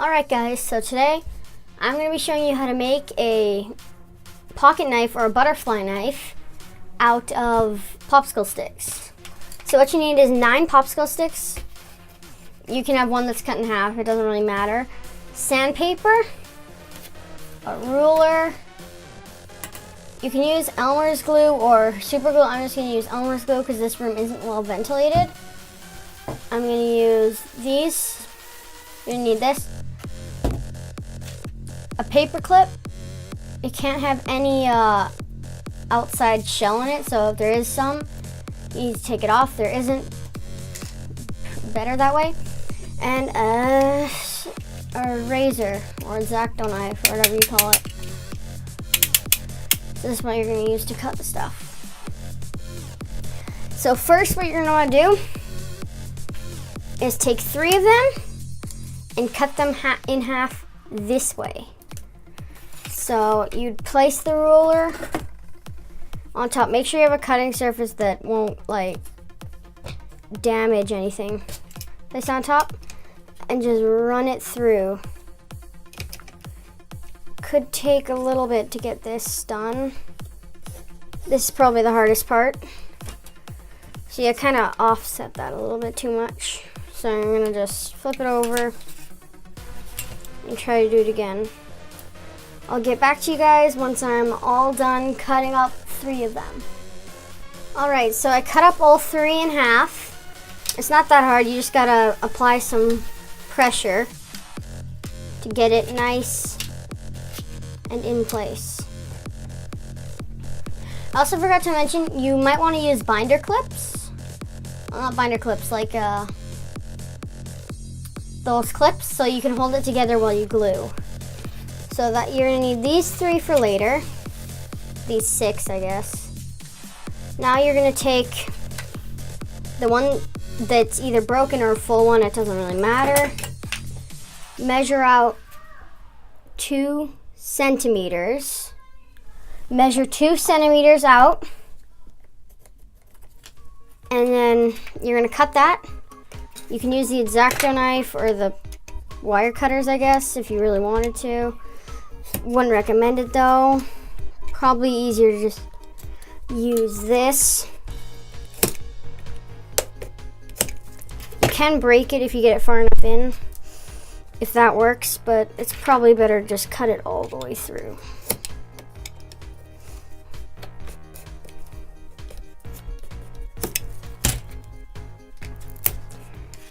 Alright guys, so today I'm going to be showing you how to make a pocket knife or a butterfly knife out of popsicle sticks. So what you need is 9 popsicle sticks. You can have one that's cut in half, it doesn't really matter. Sandpaper, a ruler. You can use Elmer's glue or super glue. I'm just going to use Elmer's glue because this room isn't well ventilated. I'm going to use these. You're going to need this. A paper clip. It can't have any outside shell in it, so if there is some, you need to take it off. There isn't. Better that way. And a razor or X-Acto knife or whatever you call it. So this is what you're going to use to cut the stuff. So first what you're going to want to do is take 3 of them and cut them in half this way. So you'd place the ruler on top. Make sure you have a cutting surface that won't like damage anything. Place on top and just run it through. Could take a little bit to get this done. This is probably the hardest part. See, I kind of offset that a little bit too much. So I'm gonna just flip it over and try to do it again. I'll get back to you guys once I'm all done cutting up 3 of them. Alright, so I cut up all 3 in half. It's not that hard, you just gotta apply some pressure to get it nice and in place. I also forgot to mention, you might want to use binder clips. Well, not binder clips, like those clips, so you can hold it together while you glue. So that you're gonna need these 3 for later. These 6, I guess. Now you're gonna take the one that's either broken or a full one, it doesn't really matter. Measure out 2 centimeters. Measure 2 centimeters out. And then you're gonna cut that. You can use the X-Acto knife or the wire cutters, I guess, if you really wanted to. Wouldn't recommend it though. Probably easier to just use this. You can break it if you get it far enough in, if that works, but it's probably better to just cut it all the way through.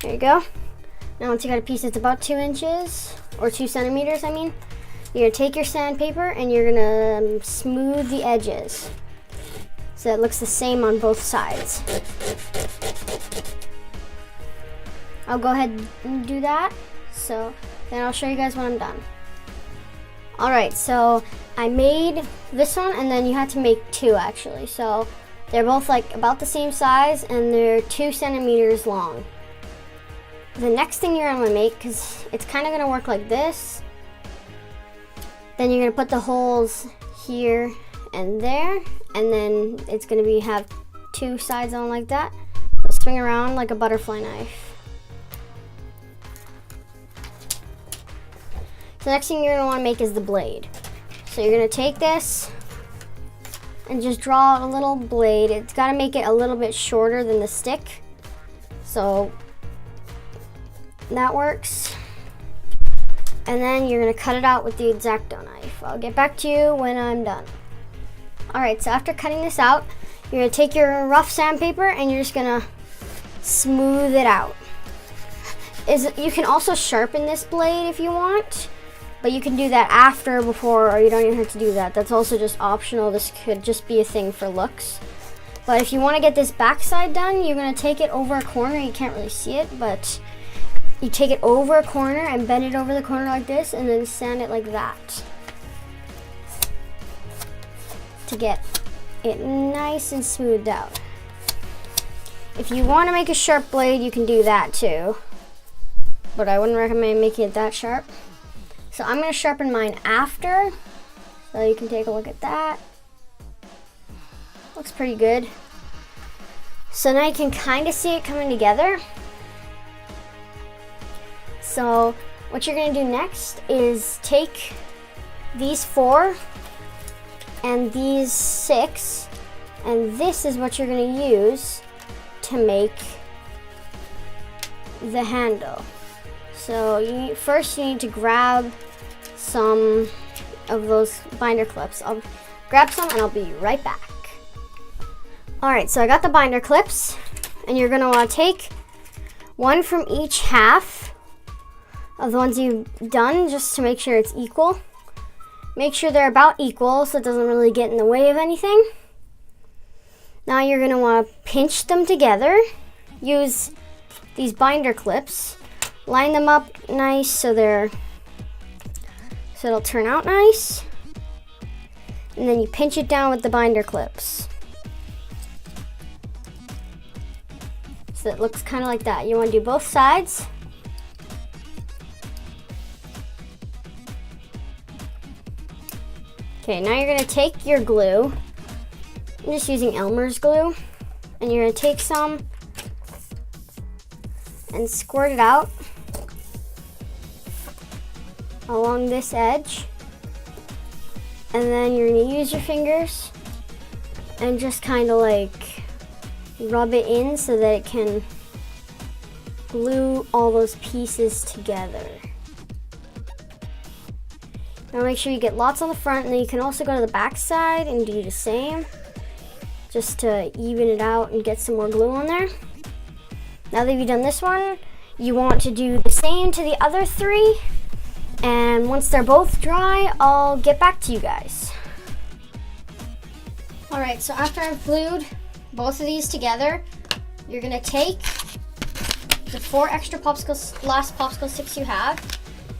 There you go. Now once you got a piece that's about 2 inches, or 2 centimeters, I mean, you're gonna take your sandpaper and you're gonna smooth the edges so it looks the same on both sides. I'll go ahead and do that, so then I'll show you guys when I'm done. Alright, so I made this one and then you had to make 2 actually. So they're both like about the same size and they're 2 centimeters long. The next thing you're gonna make, because it's kind of gonna work like this, then you're gonna put the holes here and there, and then it's gonna have 2 sides on like that. It'll swing around like a butterfly knife. So the next thing you're gonna wanna make is the blade. So you're gonna take this and just draw out a little blade. It's gotta make it a little bit shorter than the stick. So that works. And then you're gonna cut it out with the X-Acto knife. I'll get back to you when I'm done. Alright, so after cutting this out, you're gonna take your rough sandpaper and you're just gonna smooth it out. You can also sharpen this blade if you want, but you can do that after, before, or you don't even have to do that. That's also just optional. This could just be a thing for looks. But if you wanna get this backside done, you're gonna take it over a corner. You can't really see it, but you take it over a corner and bend it over the corner like this and then sand it like that to get it nice and smoothed out. If you want to make a sharp blade, you can do that too, but I wouldn't recommend making it that sharp. So I'm going to sharpen mine after, so you can take a look at that. Looks pretty good. So now you can kind of see it coming together. So What you're gonna do next is take these 4 and these 6, and this is what you're gonna use to make the handle. So first you need to grab some of those binder clips. I'll grab some and I'll be right back. All right, so I got the binder clips, and you're gonna wanna take one from each half of the ones you've done just to make sure it's equal. Make sure they're about equal so it doesn't really get in the way of anything. Now you're gonna wanna pinch them together. Use these binder clips. Line them up nice so it'll turn out nice. And then you pinch it down with the binder clips. So it looks kind of like that. You want to do both sides. Okay, now you're going to take your glue. I'm just using Elmer's glue. And you're going to take some and squirt it out along this edge. And then you're going to use your fingers and just kind of like rub it in so that it can glue all those pieces together. Now make sure you get lots on the front, and then you can also go to the back side and do the same just to even it out and get some more glue on there. Now that you've done this one, you want to do the same to the other 3, and once they're both dry, I'll get back to you guys. All right, so after I've glued both of these together, you're gonna take the 4 extra last popsicle sticks you have,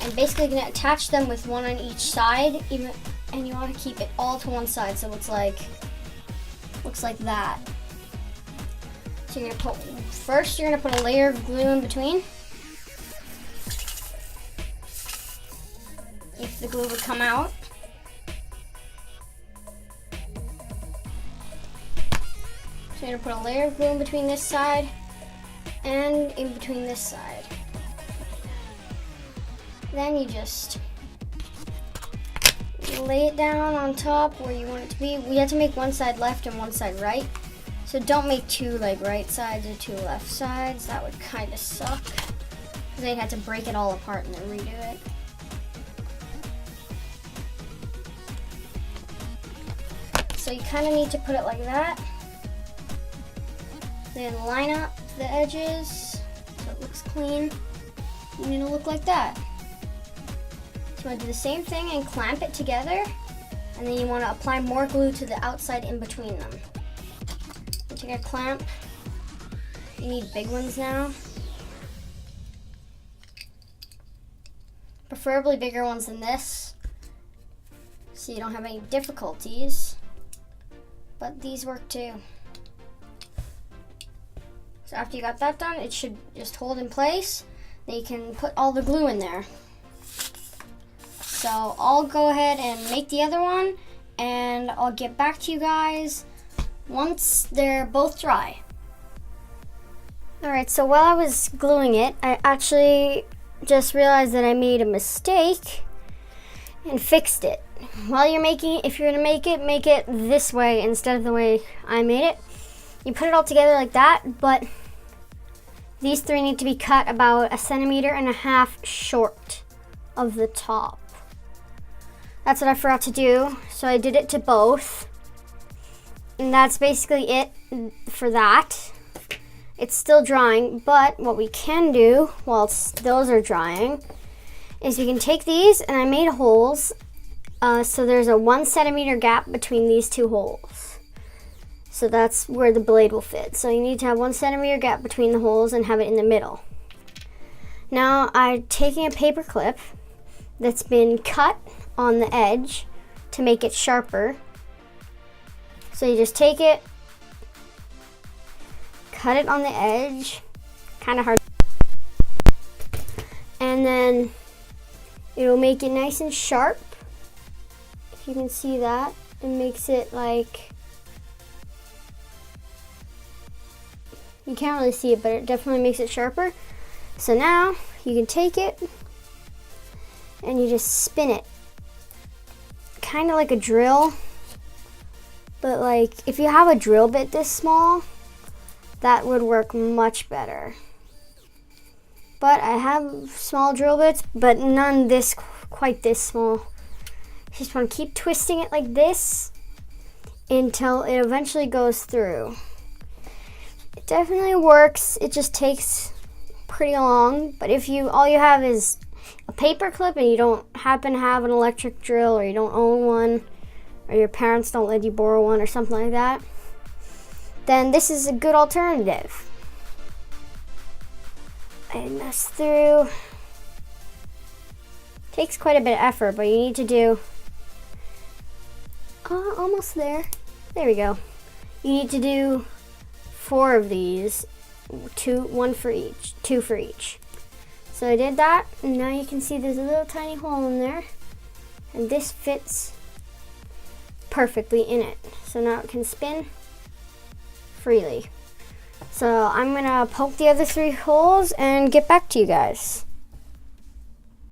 and basically gonna attach them with one on each side, and you want to keep it all to one side so it looks like that. So you're gonna put a layer of glue in between. If the glue would come out. So you're gonna put a layer of glue in between this side and in between this side. Then you just lay it down on top where you want it to be. We have to make one side left and one side right. So don't make 2 like right sides or 2 left sides. That would kind of suck. Because then you'd have to break it all apart and then redo it. So you kind of need to put it like that. Then line up the edges so it looks clean. You need to look like that. So you want to do the same thing and clamp it together. And then you want to apply more glue to the outside in between them. You take a clamp. You need big ones now. Preferably bigger ones than this, so you don't have any difficulties. But these work too. So after you got that done, it should just hold in place. Then you can put all the glue in there. So I'll go ahead and make the other one, and I'll get back to you guys once they're both dry. Alright, so while I was gluing it, I actually just realized that I made a mistake and fixed it. While you're making it, if you're gonna make it this way instead of the way I made it. You put it all together like that, but these 3 need to be cut about 1.5 centimeters short of the top. That's what I forgot to do, so I did it to both. And that's basically it for that. It's still drying, but what we can do whilst those are drying is we can take these, and I made holes, so there's a 1 centimeter gap between these 2 holes. So that's where the blade will fit. So you need to have 1 centimeter gap between the holes and have it in the middle. Now I'm taking a paper clip that's been cut on the edge to make it sharper. So you just take it, cut it on the edge, kind of hard, and then it'll make it nice and sharp. If you can see that, it makes it like, you can't really see it, but it definitely makes it sharper. So now you can take it and you just spin it. Kind of like a drill, but like if you have a drill bit this small, that would work much better. But I have small drill bits, but none quite this small. Just want to keep twisting it like this until it eventually goes through. It definitely works. It just takes pretty long. But if all you have is a paper clip and you don't happen to have an electric drill, or you don't own one, or your parents don't let you borrow one or something like that, then this is a good alternative. And this through. Takes quite a bit of effort, but you need to do almost there. There we go. You need to do 4 of these, 2 for each. So I did that, and now you can see there's a little tiny hole in there, and this fits perfectly in it. So now it can spin freely. So I'm gonna poke the other 3 holes and get back to you guys.